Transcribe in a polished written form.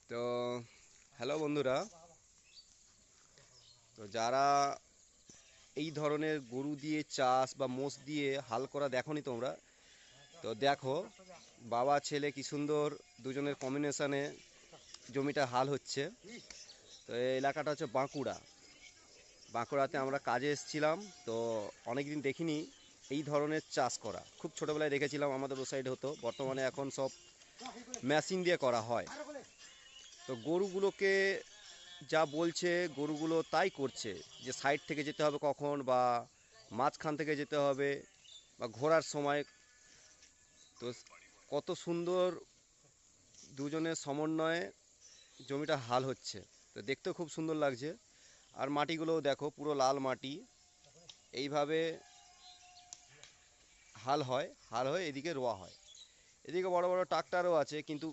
তো হ্যালো বন্ধুরা, তো যারা এই ধরনের গরু দিয়ে চাষ বা মোষ দিয়ে হাল করা দেখোনি তোমরা, তো দেখো বাবা ছেলে কি সুন্দর দুজনের কম্বিনেশনে জমিটা হাল হচ্ছে। তো এই এলাকাটা হচ্ছে বাঁকুড়াতে আমরা কাজে এসেছিলাম। তো অনেক দিন দেখিনি এই ধরনের চাষ করা, খুব ছোটোবেলায় দেখেছিলাম, আমাদের ও সাইডে হতো, বর্তমানে এখন সব মেশিন দিয়ে করা হয়। তো গরুগুলোকে যা বলছে গরুগুলো তাই করছে, যে সাইড থেকে যেতে হবে কখন, বা মাঝখান থেকে যেতে হবে, বা ঘোরার সময়। তো কত সুন্দর দুজনের সমন্বয়ে জমিটা হাল হচ্ছে, তো দেখতেও খুব সুন্দর লাগছে। আর মাটিগুলোও দেখো, পুরো লাল মাটি। এইভাবে হাল হয়ে এদিকে রোয়া হয়। এদিকে বড় বড় ট্রাক্টরও আছে, কিন্তু